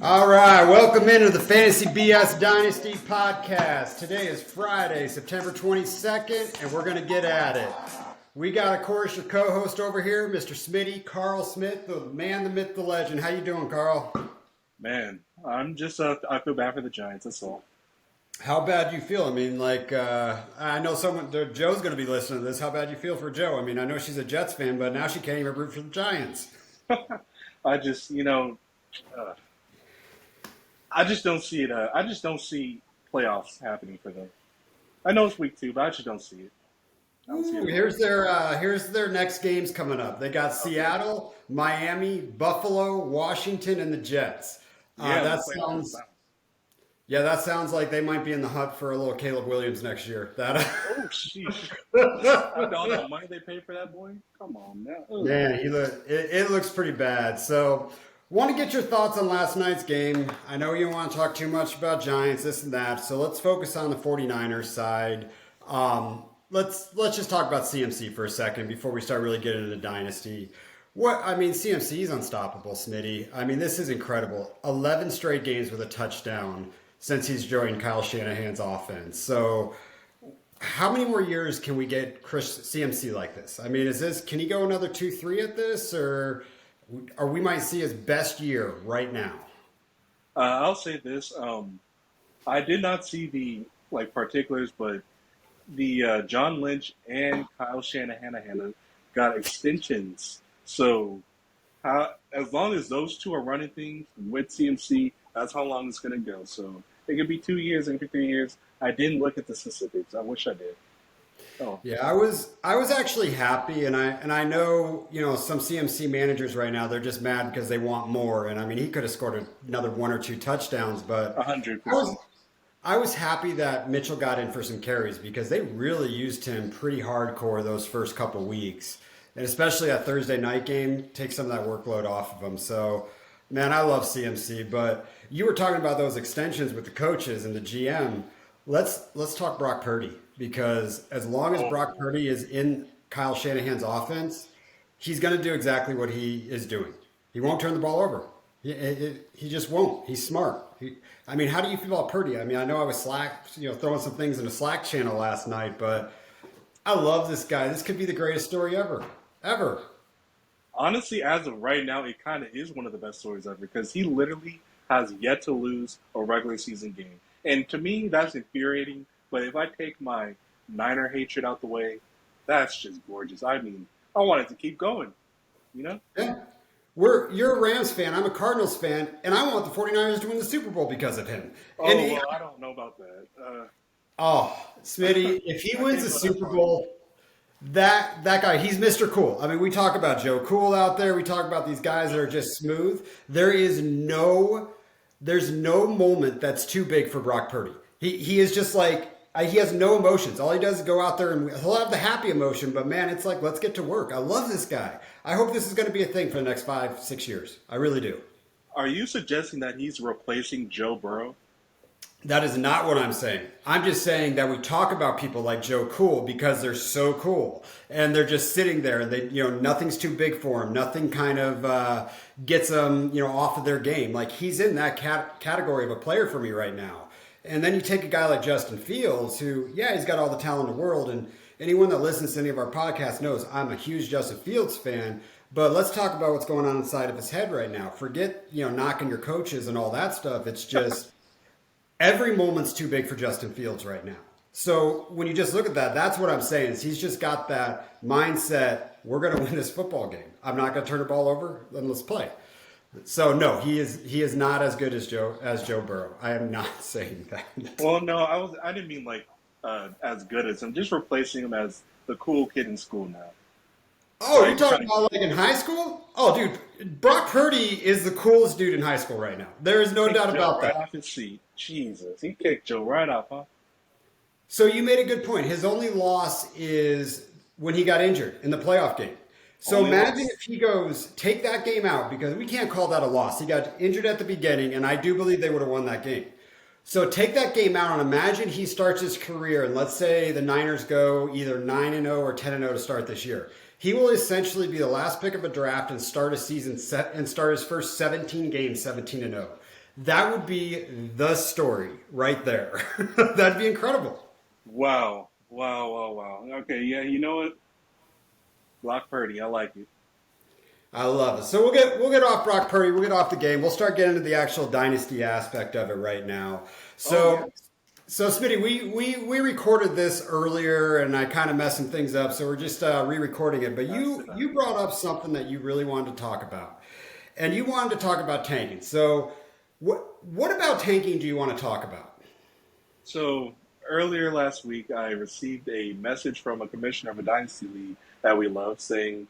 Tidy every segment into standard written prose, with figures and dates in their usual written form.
All right, welcome into the Fantasy BS Dynasty podcast. Today is Friday, September 22nd, and we're going to get at it. We got, of course, your co-host over here, Mr. Smitty, Carl Smith, the man, the myth, the legend. How you doing, Carl? Man, I'm just, I feel bad for the Giants, that's all. How bad do you feel? I mean, I know Joe's going to be listening to this. How bad do you feel for Joe? I mean, I know she's a Jets fan, but now she can't even root for the Giants. I just, I just don't see it. I just don't see playoffs happening for them. I know it's week 2, but I just don't see it. I don't see it. Here's their next games coming up. They got Seattle, Miami, Buffalo, Washington, and the Jets. That sounds like they might be in the hunt for a little Caleb Williams next year. Oh, sheesh. I don't know money they pay for that boy. Come on now. Man, it looks pretty bad. So, want to get your thoughts on last night's game. I know you don't want to talk too much about Giants, this and that. So let's focus on the 49ers side. Let's just talk about CMC for a second before we start really getting into the dynasty. CMC is unstoppable, Smitty. I mean, this is incredible. 11 straight games with a touchdown since he's joined Kyle Shanahan's offense. So how many more years can we get CMC like this? I mean, can he go another 2-3 at this, or we might see his best year right now? I'll say this. I did not see the particulars, but the John Lynch and Kyle Shanahan got extensions. So as long as those two are running things with CMC, that's how long it's going to go. So it could be 2 years, and 3 years. I didn't look at the specifics. I wish I did. Oh. Yeah, I was actually happy, and I know some CMC managers right now, they're just mad because they want more. And I mean, he could have scored another 1 or 2 touchdowns, but 100%. I was happy that Mitchell got in for some carries because they really used him pretty hardcore those first couple weeks, and especially that Thursday night game, take some of that workload off of him. So, man, I love CMC, but you were talking about those extensions with the coaches and the GM. Let's talk Brock Purdy, because as long as Brock Purdy is in Kyle Shanahan's offense, he's going to do exactly what he is doing. He won't turn the ball over. He just won't. He's smart. How do you feel about Purdy? I mean, I know I was throwing some things in the Slack channel last night, but I love this guy. This could be the greatest story ever. Honestly, as of right now, it kind of is one of the best stories ever, because he literally has yet to lose a regular season game. And to me, that's infuriating. But if I take my Niner hatred out the way, that's just gorgeous. I mean, I want it to keep going, Yeah. You're a Rams fan. I'm a Cardinals fan. And I want the 49ers to win the Super Bowl because of him. I don't know about that. Smitty, if he wins the Super Bowl, that guy, he's Mr. Cool. I mean, we talk about Joe Cool out there. We talk about these guys that are just smooth. There's no moment that's too big for Brock Purdy. He is just he has no emotions. All he does is go out there and he'll have the happy emotion, but man, it's let's get to work. I love this guy. I hope this is going to be a thing for the next 5-6 years. I really do. Are you suggesting that he's replacing Joe Burrow? That is not what I'm saying. I'm just saying that we talk about people like Joe Cool because they're so cool and they're just sitting there and they, nothing's too big for him. Nothing kind of gets them, off of their game. He's in that category of a player for me right now. And then you take a guy like Justin Fields, who, he's got all the talent in the world. And anyone that listens to any of our podcasts knows I'm a huge Justin Fields fan. But let's talk about what's going on inside of his head right now. Forget, knocking your coaches and all that stuff. It's just every moment's too big for Justin Fields right now. So when you just look at that, that's what I'm saying is he's just got that mindset, we're going to win this football game. I'm not going to turn the ball over, then let's play. So no, he is not as good as Joe Burrow. I am not saying that. Well, no, I didn't mean as good as him. Just replacing him as the cool kid in school now. Oh, you're talking about in high school? Oh, dude, Brock Purdy is the coolest dude in high school right now. There is no doubt about that. Right off his seat. Jesus, he kicked Joe right off, huh? So you made a good point. His only loss is when he got injured in the playoff game. So imagine if he goes, take that game out, because we can't call that a loss. He got injured at the beginning, and I do believe they would have won that game. So take that game out, and imagine he starts his career, and let's say the Niners go either 9-0 or 10-0 to start this year. He will essentially be the last pick of a draft and start a season set and start his first 17 games 17-0. that would be the story right there. That'd be incredible. Wow. Wow, wow, wow. Okay, yeah, you know what? Brock Purdy, I like it. I love it. So we'll get off Brock Purdy. We'll get off the game. We'll start getting into the actual dynasty aspect of it right now. Oh yeah, So Smitty, we recorded this earlier, and I kind of messed some things up, so we're just re-recording it. But that's you brought up something that you really wanted to talk about, and you wanted to talk about tanking. So what about tanking do you want to talk about? So earlier last week, I received a message from a commissioner of a dynasty league that we love, saying,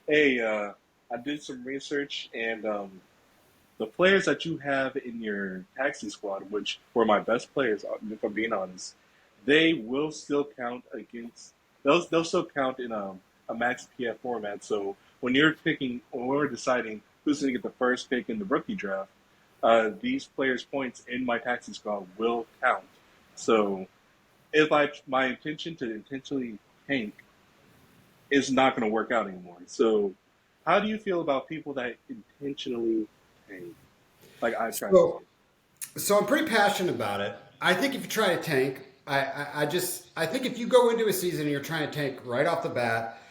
"Hey, I did some research, and the players that you have in your taxi squad, which were my best players, if I'm being honest, they will still count against they'll still count in a max PF format. So when we're deciding who's going to get the first pick in the rookie draft, these players' points in my taxi squad will count. So if my intention to intentionally tank is not going to work out anymore. So how do you feel about people that intentionally tank? Like I try to do. So So I'm pretty passionate about it. I think if you try to tank, I think if you go into a season and you're trying to tank right off the bat,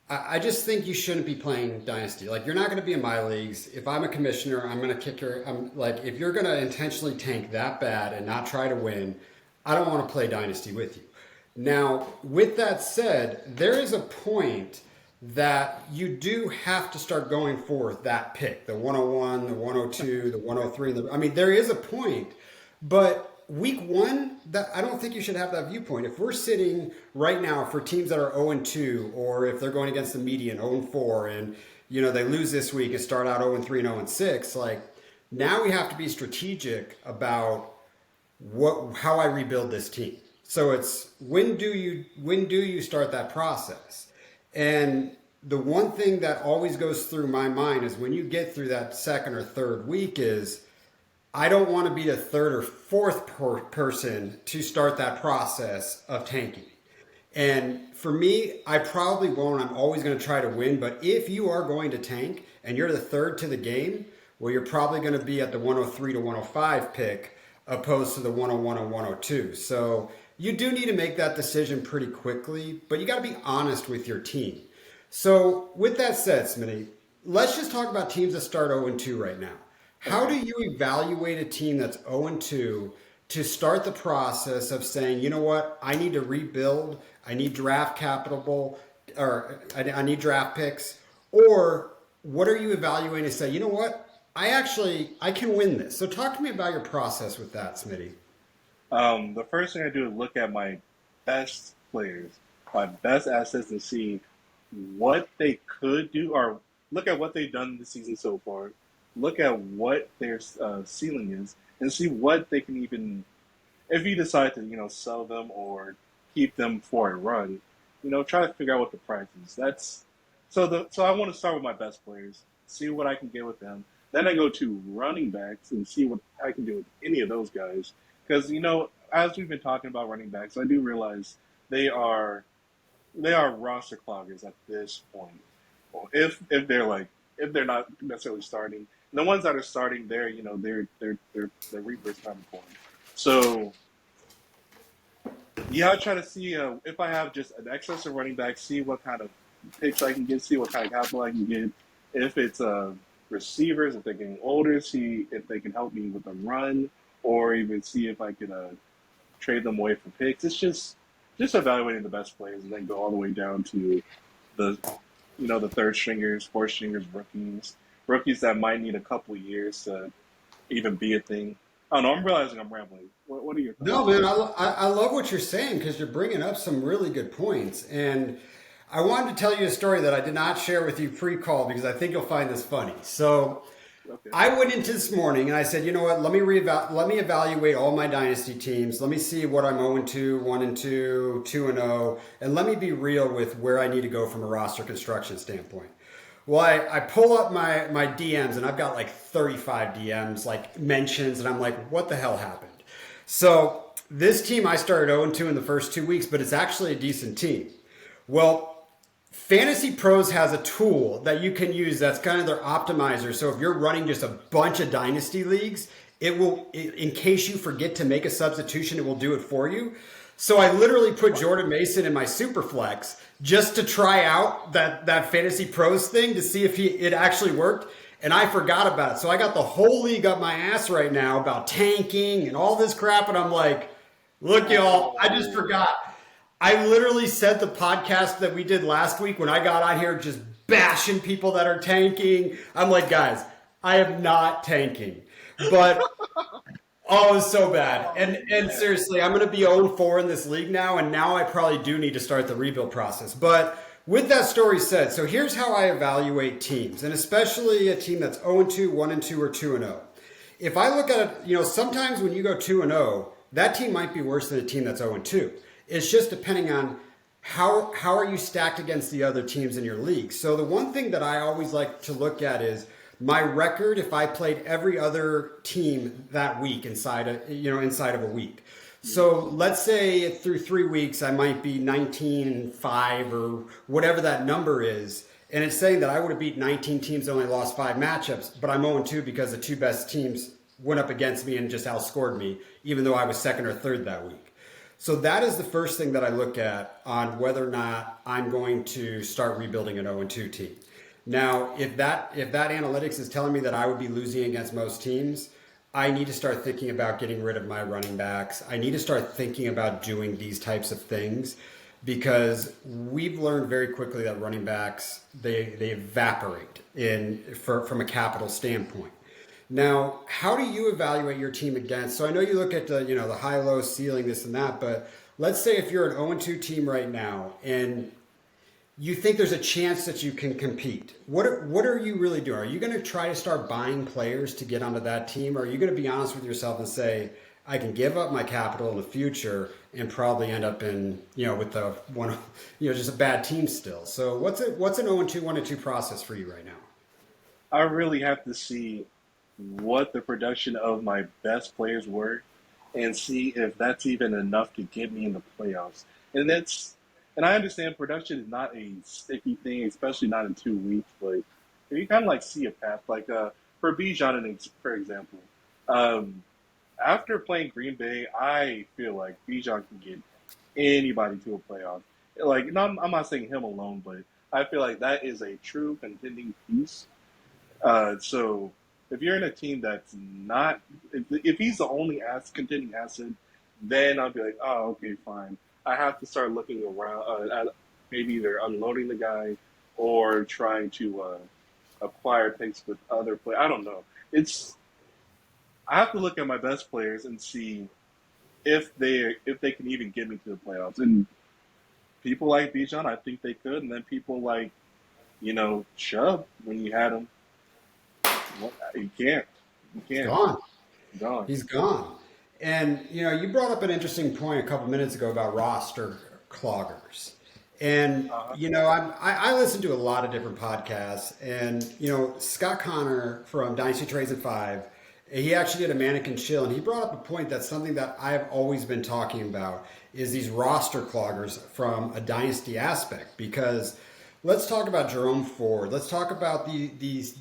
I just think you shouldn't be playing dynasty. Like you're not going to be in my leagues. If I'm a commissioner, I'm going to kick your. I'm like if you're going to intentionally tank that bad and not try to win, I don't want to play dynasty with you. Now, with that said, there is a point that you do have to start going for that pick, the 101, the 102, the 103. I mean, there is a point, but week one, that I don't think you should have that viewpoint. If we're sitting right now for teams that are 0 and 2, or if they're going against the median 0 and 4, and they lose this week and start out 0 and 3 and 0 and 6, like now we have to be strategic about how I rebuild this team. So it's when do you start that process? And the one thing that always goes through my mind is when you get through that second or third week is I don't want to be the third or fourth person to start that process of tanking. And for me, I probably won't. I'm always going to try to win. But if you are going to tank and you're the third to the game, well, you're probably going to be at the 103 to 105 pick opposed to the 101 and 102. So you do need to make that decision pretty quickly, but you got to be honest with your team. So with that said, Smitty, let's just talk about teams that start 0 and 2 right now. How do Okay. you evaluate a team that's 0 and 2 to start the process of saying, you know what, I need to rebuild, I need draft capital, or I need draft picks, or what are you evaluating to say, you know what, I can win this. So talk to me about your process with that, Smitty. The first thing I do is look at my best players, my best assets, and see what they could do, or look at what they've done this season so far. Look at what their ceiling is, and see what they can even. If you decide to, sell them or keep them for a run, try to figure out what the price is. So I want to start with my best players, see what I can get with them. Then I go to running backs and see what I can do with any of those guys. Because as we've been talking about running backs, I do realize they are they are roster cloggers at this point. Well, if they're not necessarily starting, the ones that are starting, they're reapers coming for them. So yeah, I try to see if I have just an excess of running backs, see what kind of picks I can get, see what kind of capital I can get. If it's receivers, if they're getting older, see if they can help me with the run, or even see if I could trade them away for picks. It's just evaluating the best players and then go all the way down to the the third stringers, fourth stringers, rookies that might need a couple years to even be a thing. I don't know. I'm realizing I'm rambling. What are your No, thoughts? man, I love what you're saying because you're bringing up some really good points. And I wanted to tell you a story that I did not share with you pre-call because I think you'll find this funny. So Okay. I went into this morning and I said, you know what, let me evaluate all my dynasty teams. Let me see what I'm 0 and 2, 1 and 2, 2 and 0, and let me be real with where I need to go from a roster construction standpoint. Well, I pull up my DMs and I've got like 35 DMs, like mentions, and I'm like, what the hell happened? So this team, I started 0 and 2 in the first 2 weeks, but it's actually a decent team. Well, Fantasy Pros has a tool that you can use that's kind of their optimizer. So if you're running just a bunch of dynasty leagues, it will, in case you forget to make a substitution, it will do it for you. So I literally put Jordan Mason in my super flex just to try out that Fantasy Pros thing to see if it actually worked. And I forgot about it. So I got the whole league up my ass right now about tanking and all this crap. And I'm like, look, y'all, I just forgot. I literally said the podcast that we did last week when I got on here just bashing people that are tanking. I'm like, guys, I am not tanking. But oh, it's so bad. And seriously, I'm going to be 0-4 in this league now, and now I probably do need to start the rebuild process. But with that story said, so here's how I evaluate teams, and especially a team that's 0-2, 1-2, or 2-0. If I look at it, sometimes when you go 2-0, that team might be worse than a team that's 0-2. It's just depending on how are you stacked against the other teams in your league. So the one thing that I always like to look at is my record if I played every other team that week inside of a week. So let's say through 3 weeks I might be 19-5 or whatever that number is, and it's saying that I would have beat 19 teams and only lost 5 matchups, but I'm 0-2 because the 2 best teams went up against me and just outscored me, even though I was second or third that week. So that is the first thing that I look at on whether or not I'm going to start rebuilding an 0-2 team. Now, if that analytics is telling me that I would be losing against most teams, I need to start thinking about getting rid of my running backs. I need to start thinking about doing these types of things because we've learned very quickly that running backs, they evaporate from a capital standpoint. Now, how do you evaluate your team against? So I know you look at the high, low, ceiling, this and that, but let's say if you're an 0-2 team right now and you think there's a chance that you can compete, what are you really doing? Are you going to try to start buying players to get onto that team? Or are you going to be honest with yourself and say, I can give up my capital in the future and probably end up in, with the one, just a bad team still. So what's an 0-2, 1-2 process for you right now? I really have to see what the production of my best players were and see if that's even enough to get me in the playoffs. And I understand production is not a sticky thing, especially not in 2 weeks, but if you kind of see a path, for Bijan, for example, after playing Green Bay, I feel like Bijan can get anybody to a playoff. I'm not saying him alone, but I feel like that is a true contending piece. So if you're in a team that's not, if he's the only contending asset, then I'll be like, oh, okay, fine. I have to start looking around at maybe either unloading the guy or trying to acquire picks with other players. I don't know. I have to look at my best players and see if they can even get me to the playoffs. And people like Bijan, I think they could. And then people like, Chubb, when you had him, you can't. He's gone. He's gone. And, you brought up an interesting point a couple minutes ago about roster cloggers. And, I listen to a lot of different podcasts. And, Scott Connor from Dynasty Trades at 5, he actually did a Mannequin Chill. And he brought up a point that's something that I've always been talking about is these roster cloggers from a dynasty aspect. Because let's talk about Jerome Ford. Let's talk about these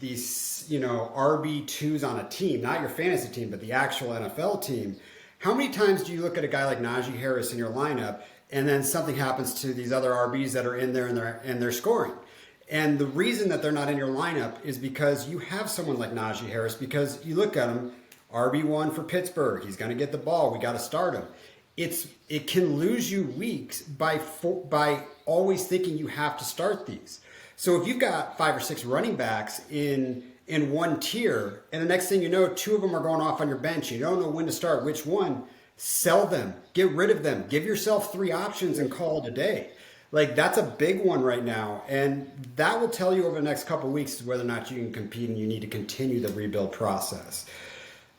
RB2s on a team, not your fantasy team, but the actual NFL team. How many times do you look at a guy like Najee Harris in your lineup and then something happens to these other RBs that are in there and they're scoring? And the reason that they're not in your lineup is because you have someone like Najee Harris because you look at him, RB1 for Pittsburgh. He's going to get the ball. We got to start him. It can lose you weeks by always thinking you have to start these. So if you've got 5 or 6 running backs in one tier, and the next thing you know, 2 of them are going off on your bench. You don't know when to start which one. Sell them. Get rid of them. Give yourself 3 options and call it a day. That's a big one right now. And that will tell you over the next couple of weeks whether or not you can compete and you need to continue the rebuild process.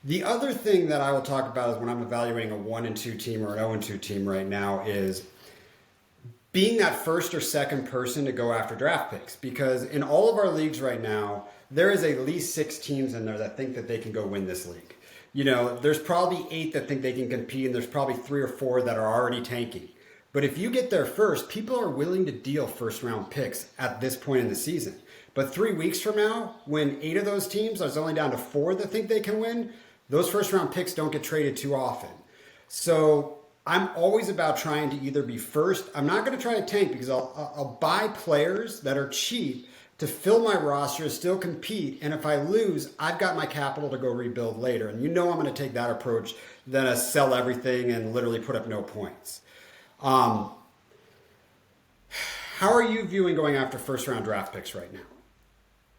The other thing that I will talk about is when I'm evaluating a 1-2 team or an 0-2 team right now is being that first or second person to go after draft picks. Because in all of our leagues right now, there is at least 6 teams in there that think that they can go win this league. There's probably 8 that think they can compete, and there's probably 3 or 4 that are already tanking. But if you get there first, people are willing to deal first-round picks at this point in the season. But 3 weeks from now, when 8 of those teams, there's only down to 4 that think they can win, Those first round picks don't get traded too often. So I'm always about trying to either be first. I'm not going to try to tank because I'll buy players that are cheap to fill my roster, still compete. And if I lose, I've got my capital to go rebuild later. And you know I'm going to take that approach than to sell everything and literally put up no points. Um, how are you viewing going after first round draft picks right now?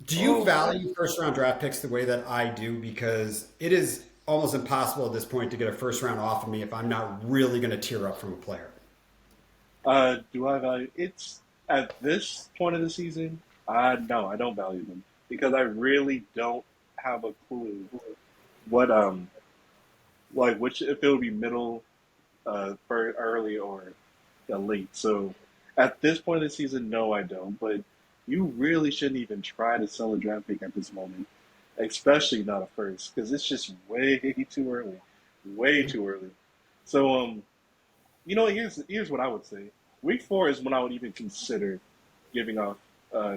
Do you Oh, value first round draft picks the way that I do? Because it is almost impossible at this point to get a first round off of me if I'm not really going to tear up from a player. do I value it's at this point of the season? No, I don't value them because I really don't have a clue what like which if it would be middle, for early or late. So at this point of the season, no, I don't. But you really shouldn't even try to sell a draft pick at this moment, especially not a first, because it's just way too early, way too early. So here's what I would say. Week 4 is when I would even consider giving off uh,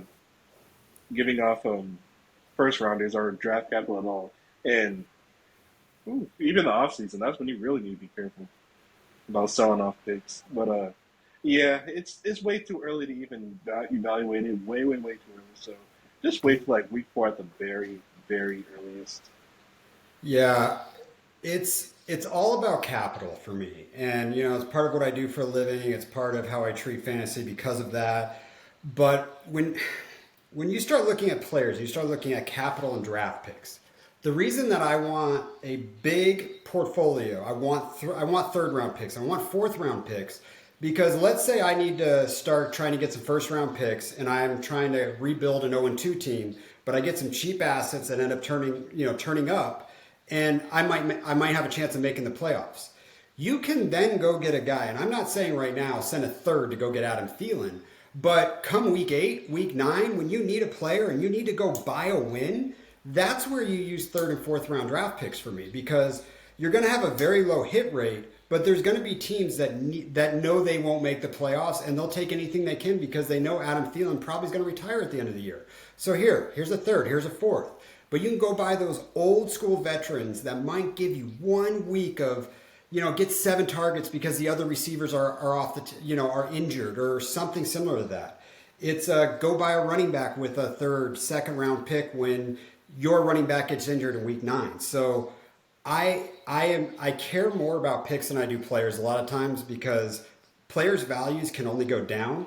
giving off first rounders or draft capital at all. And even the off season, that's when you really need to be careful about selling off picks. But yeah, it's way too early to even evaluate it. Way too early. So just wait for like week 4 at the very earliest. Yeah, it's all about capital for me. And it's part of what I do for a living. It's part of how I treat fantasy because of that. But when you start looking at players, you start looking at capital and draft picks. The reason that I want a big portfolio, I want third round picks, I want fourth round picks, because let's say I need to start trying to get some first round picks, and I'm trying to rebuild an 0-2 team, but I get some cheap assets that end up turning up, and I might have a chance of making the playoffs. You can then go get a guy, and I'm not saying right now send a third to go get Adam Thielen, but come week 8, week 9, when you need a player and you need to go buy a win, that's where you use third and fourth round draft picks for me, because you're going to have a very low hit rate, but there's going to be teams that know they won't make the playoffs, and they'll take anything they can because they know Adam Thielen probably is going to retire at the end of the year. So here's a third, here's a fourth. But you can go buy those old school veterans that might give you 1 week of, get 7 targets because the other receivers are off are injured or something similar to that. It's go buy a running back with a third, second round pick when your running back gets injured in week 9. So I care more about picks than I do players a lot of times, because players' values can only go down.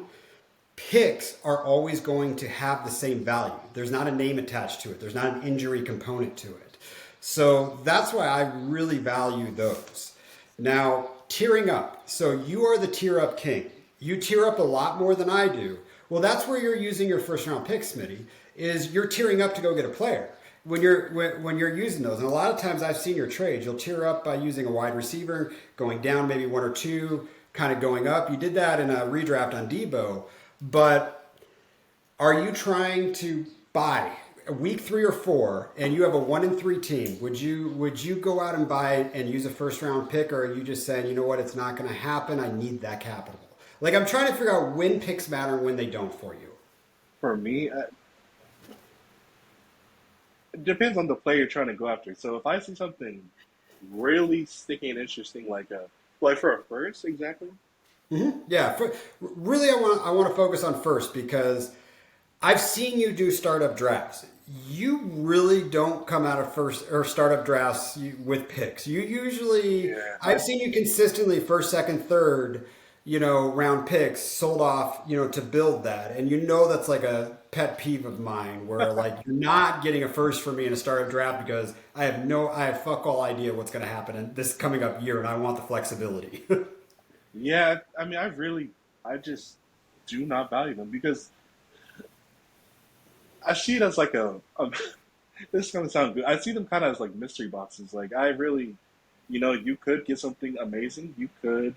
Picks are always going to have the same value. There's not a name attached to it. There's not an injury component to it. So that's why I really value those. Now, tiering up. So you are the tier up king. You tier up a lot more than I do. Well, that's where you're using your first round pick, Smitty, is you're tiering up to go get a player. When you're using those, and a lot of times I've seen your trades, you'll tier up by using a wide receiver, going down maybe 1 or 2, kind of going up. You did that in a redraft on Debo, but are you trying to buy a week 3 or 4, and you have a 1-3 team? Would you go out and buy and use a first round pick, or are you just saying, you know what, it's not going to happen? I need that capital. Like, I'm trying to figure out when picks matter and when they don't for you. For me, it depends on the player you're trying to go after. So if I see something really sticky and interesting, like for a first, exactly. Yeah, really, I want to focus on first, because I've seen you do startup drafts. You really don't come out of first or startup drafts with picks. You usually, Yeah. I've seen you consistently first, second, third, round picks sold off, to build that. And that's like a pet peeve of mine, where like you're not getting a first for me in a startup draft because I have fuck all idea what's going to happen in this coming up year, and I want the flexibility. Yeah, I mean, I just do not value them because I see it as like this is gonna sound good. I see them kind of as like mystery boxes. Like I really, you could get something amazing. You could,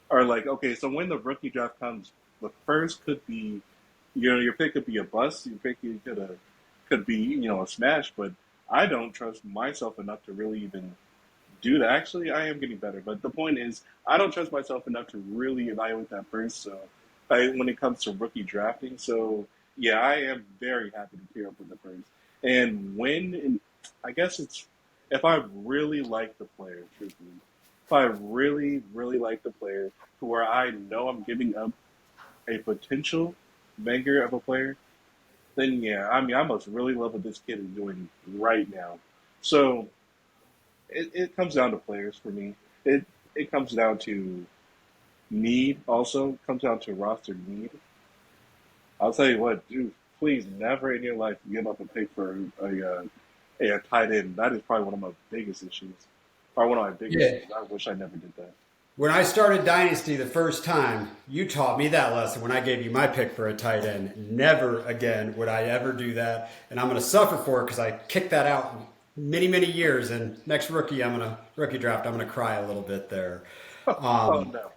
or like, okay, so when the rookie draft comes, the first could be, your pick could be a bust. Your pick could be, a smash. But I don't trust myself enough to really even do that. Actually, I am getting better. But the point is, I don't trust myself enough to really evaluate that first. So, when it comes to rookie drafting, so yeah, I am very happy to pair up with the first. And I guess it's if I really like the player, truthfully, if I really, really like the player to where I know I'm giving up a potential banger of a player, then yeah, I mean, I must really love what this kid is doing right now. So it comes down to players for me. It comes down to need also, it comes down to roster need. I'll tell you what, dude, please never in your life give up a pick for a tight end. That is probably one of my biggest issues. Or one of my biggest Yeah. sins. I wish I never did that. When I started Dynasty the first time, you taught me that lesson when I gave you my pick for a tight end. Never again would I ever do that. And I'm going to suffer for it because I kicked that out many, many years. And next rookie draft, I'm going to cry a little bit there. Oh Um, no.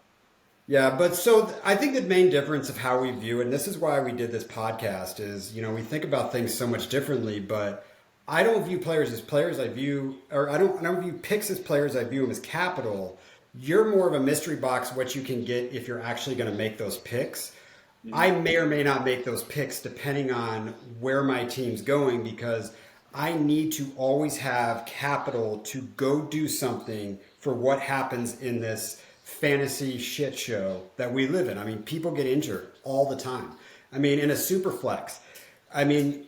yeah, but so I think the main difference of how we view it, and this is why we did this podcast, is we think about things so much differently. But I don't view players as players. I don't view picks as players. I view them as capital. You're more of a mystery box what you can get if you're actually going to make those picks. I Mhm. may or may not make those picks depending on where my team's going because I need to always have capital to go do something for what happens in this fantasy shit show that we live in. I mean, people get injured all the time. I mean, in a super flex, I mean,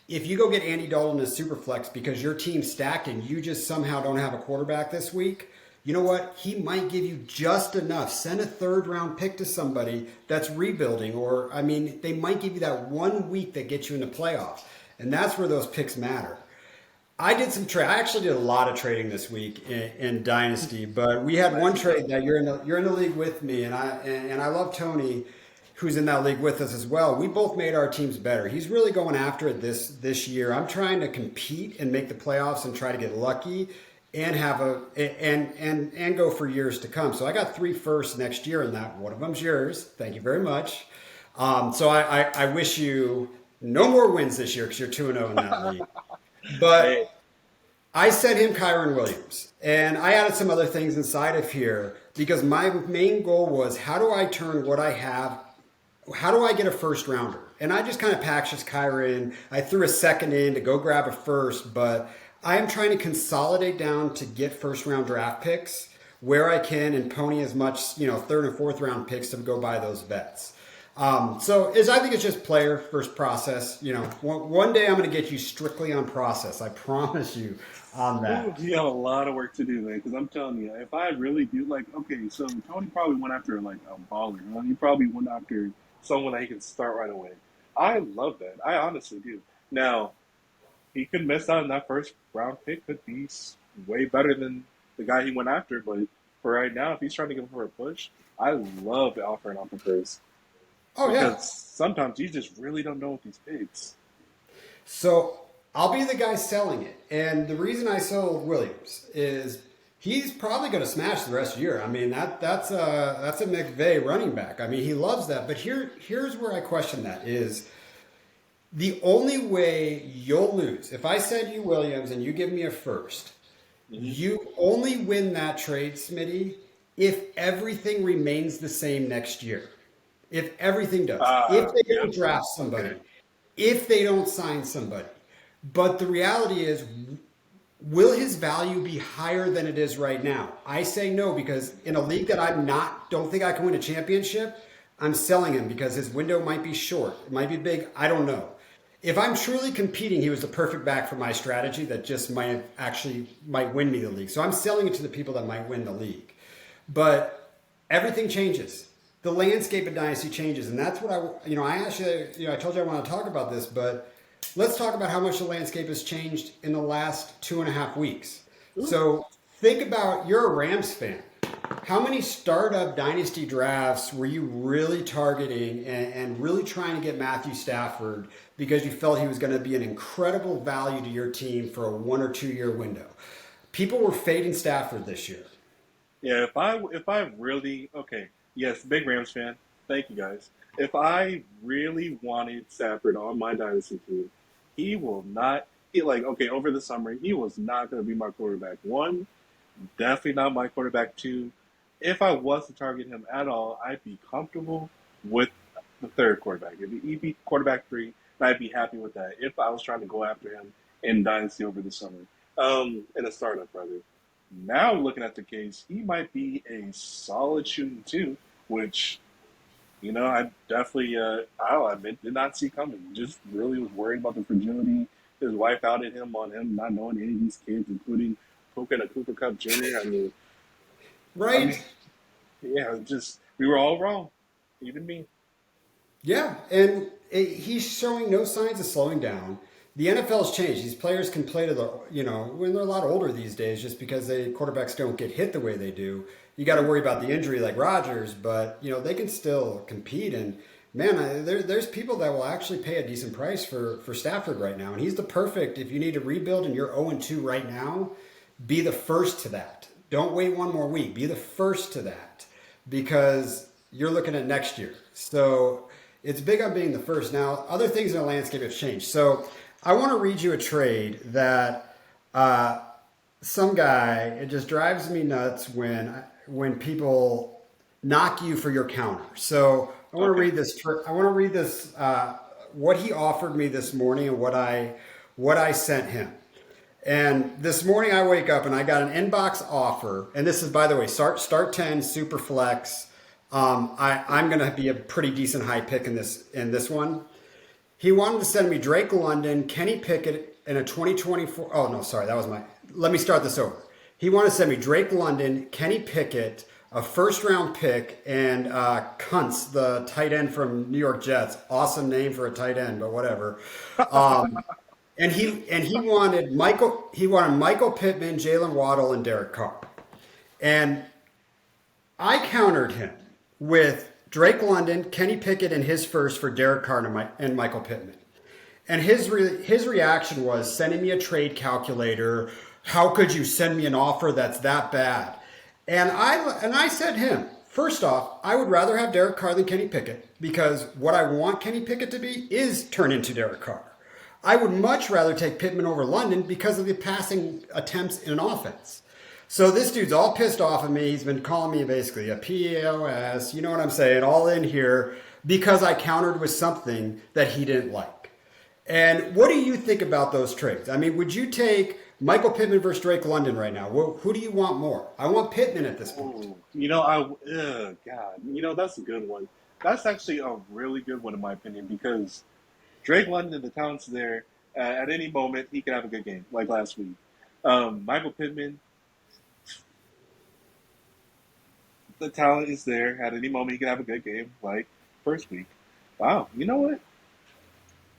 if you go get Andy Dalton in a super flex because your team's stacked and you just somehow don't have a quarterback this week, you know what? He might give you just enough. Send a third round pick to somebody that's rebuilding, or I mean, they might give you that 1 week that gets you in the playoffs, and that's where those picks matter. I did some trade. I actually did a lot of trading this week in Dynasty, but we had one Nicely trade done. that you're in the league with me, and I love Tony, who's in that league with us as well. We both made our teams better. He's really going after it this year. I'm trying to compete and make the playoffs and try to get lucky and have a and go for years to come. So I got three firsts next year in that. One of them's yours. Thank you very much. So I wish you no more wins this year because you're 2-0 in that league. Hey, But I sent him Kyron Williams, and I added some other things inside of here because my main goal was how do I turn what I have, how do I get a first rounder? And I just kind of packaged Kyron. I threw a second in to go grab a first, but I am trying to consolidate down to get first round draft picks where I can and pony as much, third and fourth round picks to go buy those vets. I think it's just player first process. One day I'm going to get you strictly on process. I promise you on ooh, that. you have a lot of work to do, man. Because I'm telling you, if I really do like, okay, so Tony probably went after like a baller. Huh? He probably went after someone that he can start right away. I love that. I honestly do. Now he could miss out on that first round pick. Could be way better than the guy he went after. But for right now, if he's trying to go for a push, I love the offering off the first Oh yeah. because sometimes you just really don't know with these picks. So I'll be the guy selling it. And the reason I sold Williams is he's probably going to smash the rest of the year. I mean, that's a McVay running back. I mean, he loves that. But here's where I question that is the only way you'll lose if I send you Williams and you give me a first, Hmm. you only win that trade, Smitty, if everything remains the same next year. If everything does. If they Yep. don't draft Okay. somebody, if they don't sign somebody. But the reality is, will his value be higher than it is right now? I say no because in a league that don't think I can win a championship, I'm selling him because his window might be short, it might be big. I don't know. If I'm truly competing, he was the perfect back for my strategy that just might win me the league. So I'm selling it to the people that might win the league. But everything changes. The landscape of dynasty changes, and that's what I asked you. I told you I want to talk about this, but let's talk about how much the landscape has changed in the last 2.5 weeks. Ooh. So think about you're a Rams fan. How many startup dynasty drafts were you really targeting and really trying to get Matthew Stafford because you felt he was going to be an incredible value to your team for a 1 or 2 year window? People were fading Stafford this year. Yeah, if I really okay, yes, big Rams fan. Thank you guys. If I really wanted Stafford on my dynasty team, he will not. He like okay over the summer he was not going to be my quarterback. One, definitely not my quarterback. Two, if I was to target him at all, I'd be comfortable with the third quarterback. If he'd be quarterback three, I'd be happy with that. If I was trying to go after him in dynasty over the summer, In a startup, rather. Now looking at the case, he might be a solid shooting too, which I definitely, I'll admit, did not see coming. Just really was worried about the fragility. His wife outed him on him not knowing any of these kids, including Puka and a Cooper Cup Jr. I mean, Right? yeah, just we were all wrong, even me. Yeah, and he's showing no signs of slowing down. The NFL's changed. These players can play to the, when they're a lot older these days, just because quarterbacks don't get hit the way they do. You got to worry about the injury like Rodgers, but they can still compete. And man, there's people that will actually pay a decent price for Stafford right now, and he's the perfect. If you need to rebuild and you're 0-2 right now, be the first to that. Don't wait one more week. Be the first to that because you're looking at next year. So it's big on being the first. Now, other things in the landscape have changed. So I want to read you a trade that some guy, it just drives me nuts when people knock you for your counter. So I want to Okay. read this. I want to read this. What he offered me this morning and what I sent him. And this morning I wake up and I got an inbox offer. And this is, by the way, start 10 super flex. I'm going to be a pretty decent high pick in this one. He wanted to send me Drake London, Kenny Pickett, and a 2024. Oh no, sorry, that was my. Let me start this over. He wanted to send me Drake London, Kenny Pickett, a first round pick, and Kuntz, the tight end from New York Jets. Awesome name for a tight end, but whatever. Um, and he wanted Michael Pittman, Jalen Waddle, and Derek Carr. And I countered him with Drake London, Kenny Pickett, and his first for Derek Carr and Michael Pittman. And his reaction was sending me a trade calculator. How could you send me an offer that's that bad? And I said to him, first off, I would rather have Derek Carr than Kenny Pickett because what I want Kenny Pickett to be is turn into Derek Carr. I would much rather take Pittman over London because of the passing attempts in an offense. So this dude's all pissed off at me. He's been calling me basically a POS, you know what I'm saying, all in here because I countered with something that he didn't like. And what do you think about those trades? I mean, would you take Michael Pittman versus Drake London right now? Who do you want more? I want Pittman at this point. Ooh, God, that's a good one. That's actually a really good one in my opinion because Drake London, the talent's there. At any moment, he could have a good game, like last week. Michael Pittman, the talent is there. At any moment, he could have a good game, like first week. Wow, you know what?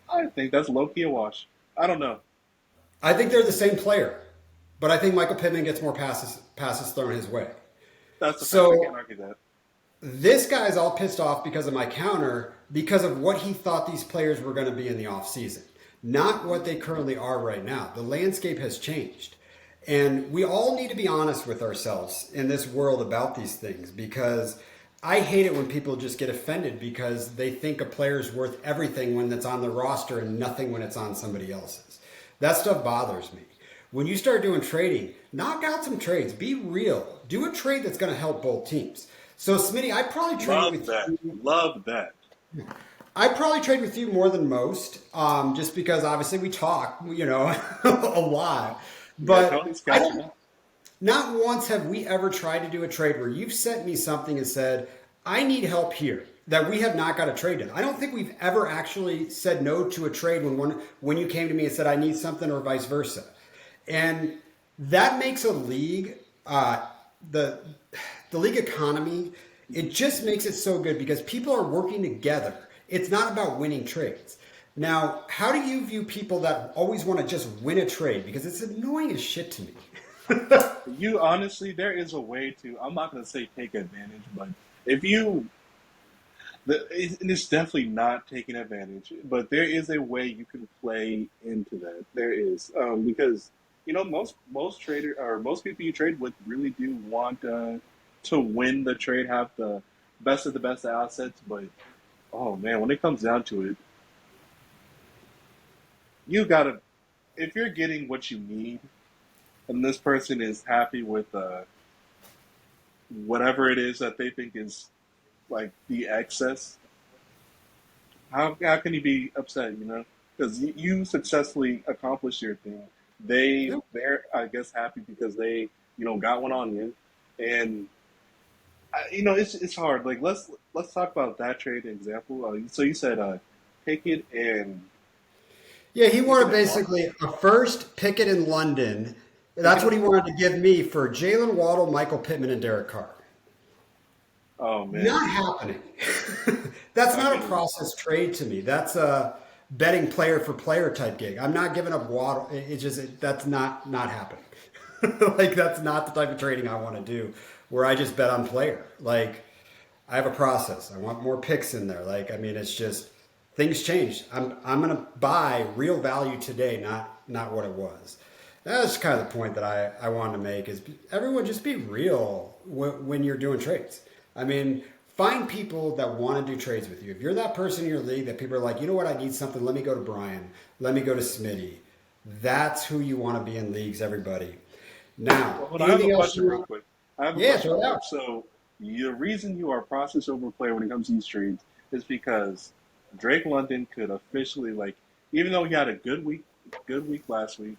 I think that's low key a wash. I don't know. I think they're the same player, but I think Michael Pittman gets more passes thrown his way. That's a fact. I can't So argue that. this guy's all pissed off because of my counter, because of what he thought these players were going to be in the offseason, not what they currently are right now. The landscape has changed. And we all need to be honest with ourselves in this world about these things because I hate it when people just get offended because they think a player's worth everything when it's on the roster and nothing when it's on somebody else's. That stuff bothers me. When you start doing trading, knock out some trades. Be real. Do a trade that's going to help both teams. So, Smitty, Love that. Love that. I probably trade with you more than most, just because obviously we talk, a lot. Yeah, But Tony's I catching don't. up. Not once have we ever tried to do a trade where you've sent me something and said, I need help here that we have not got a trade in. I don't think we've ever actually said no to a trade when you came to me and said, I need something or vice versa. And that makes a league, the, the league economy, it just makes it so good because people are working together. It's not about winning trades. Now, how do you view people that always want to just win a trade? Because it's annoying as shit to me. You honestly, there is a way to. I'm not going to say take advantage, but if you, it's definitely not taking advantage. But there is a way you can play into that. There is because most trader or most people you trade with really do want to win the trade, have the best assets. But oh man, when it comes down to it, you gotta if you're getting what you need, and this person is happy with whatever it is that they think is like the excess. How can you be upset? Because you successfully accomplished your thing. they're I guess happy because they got one on you, and it's hard. Like let's talk about that trade example. So you said Pickett and Yeah, he Pickett wanted and Waddle. basically a first Pickett in London. Pickett That's what and he Waddle. wanted to give me for Jalen Waddle, Michael Pittman, and Derek Carr. Oh man, Not happening. That's not not a gonna. process trade to me. That's a betting player for player type gig. I'm not giving up Waddle. That's not happening. Like that's not the type of trading I want to do, where I just bet on player. Like I have a process. I want more picks in there. Like I mean, it's just things change. I'm gonna buy real value today, not what it was. That's kind of the point that I wanted to make is everyone just be real when you're doing trades. I mean, find people that want to do trades with you. If you're that person in your league that people are like, you know what, I need something, let me go to Brian, let me go to Smitty. That's who you want to be in leagues, everybody. Now, Well, hold on, I have a anything else question you real want? quick. I have a Yeah, question throw real it quick. out. So the reason you are process over player when it comes to these trades is because Drake London could officially even though he had a good week last week,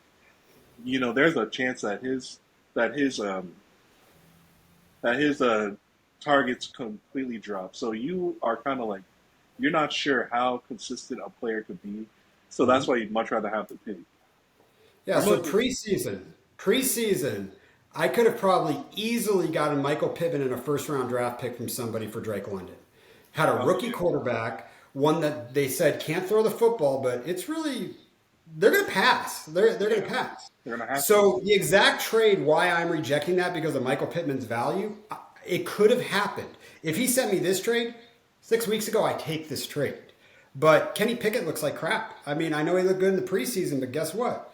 there's a chance that his um that his targets completely drop. So you are kind of like you're not sure how consistent a player could be. So that's Mhm. why you'd much rather have the pick. Yeah, I'm so looking. preseason, I could have probably easily gotten Michael Pittman in a first round draft pick from somebody for Drake London. Had a Oh rookie yeah, quarterback, one that they said can't throw the football, but it's really they're going to pass. They're going to yeah. pass. They're gonna have to. So the exact trade why I'm rejecting that because of Michael Pittman's value, it could have happened. If he sent me this trade 6 weeks ago, I take this trade. But Kenny Pickett looks like crap. I mean, I know he looked good in the preseason, but guess what?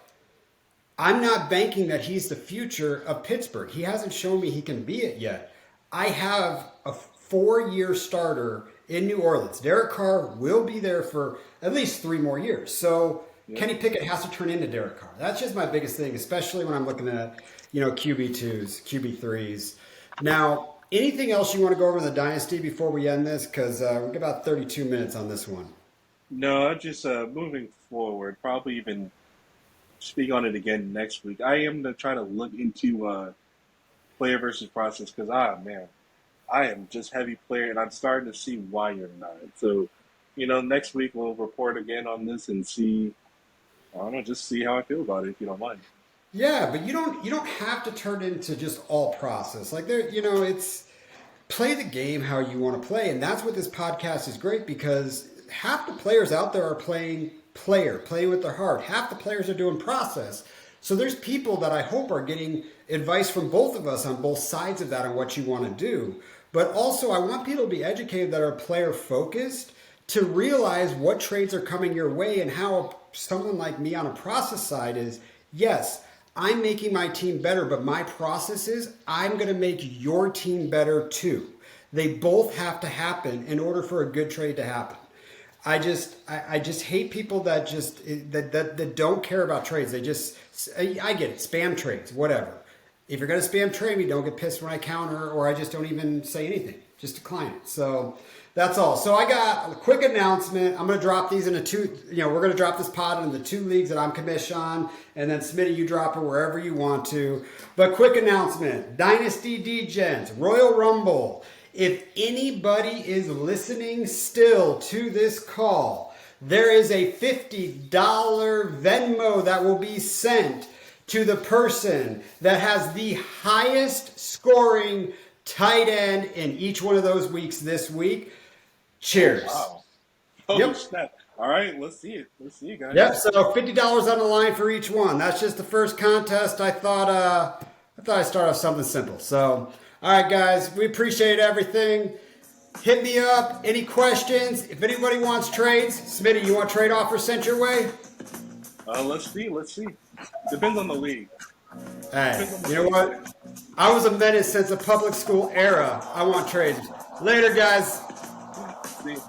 I'm not banking that he's the future of Pittsburgh. He hasn't shown me he can be it yet. I have a 4-year starter in New Orleans. Derek Carr will be there for at least 3 more years. So Yep. Kenny Pickett has to turn into Derek Carr. That's just my biggest thing, especially when I'm looking at QB2s, QB3s. Now, anything else you want to go over in the dynasty before we end this? Because we've got about 32 minutes on this one. No, just moving forward, probably even speak on it again next week. I am gonna try to look into player versus process because man, I am just heavy player, and I'm starting to see why you're not. So, next week we'll report again on this and see. I don't know, just see how I feel about it if you don't mind. Yeah, but you don't have to turn it into just all process. Like there, it's play the game how you want to play, and that's what this podcast is great because half the players out there are playing player, playing with their heart. Half the players are doing process. So there's people that I hope are getting advice from both of us on both sides of that on what you want to do. But also I want people to be educated that are player focused to realize what trades are coming your way and how someone like me on a process side is, yes, I'm making my team better, but my process is I'm going to make your team better too. They both have to happen in order for a good trade to happen. I just hate people that just that don't care about trades. They just I get it, spam trades, whatever. If you're gonna spam trade me, don't get pissed when I counter or I just don't even say anything. Just decline it. So that's all. So I got a quick announcement. I'm gonna drop these into two. We're gonna drop this pod into the 2 leagues that I'm commissioned on, and then Smitty, you drop it wherever you want to. But quick announcement: Dynasty Degens, Royal Rumble. If anybody is listening still to this call, there is a $50 Venmo that will be sent to the person that has the highest scoring tight end in each one of those weeks this week. Oh Cheers. wow! Oh Yep. snap! All right, let's see it. Let's see it, Yep. guys. So $50 on the line for each one. That's just the first contest. I thought I'd start off something simple. So, all right, guys, we appreciate everything. Hit me up. Any questions? If anybody wants trades, Smitty, you want trade offers sent your way? Let's see. Let's see. Depends on the league. Hey, Depends on the you know league. what? I was a menace since the public school era. I want trades. Later, guys. See.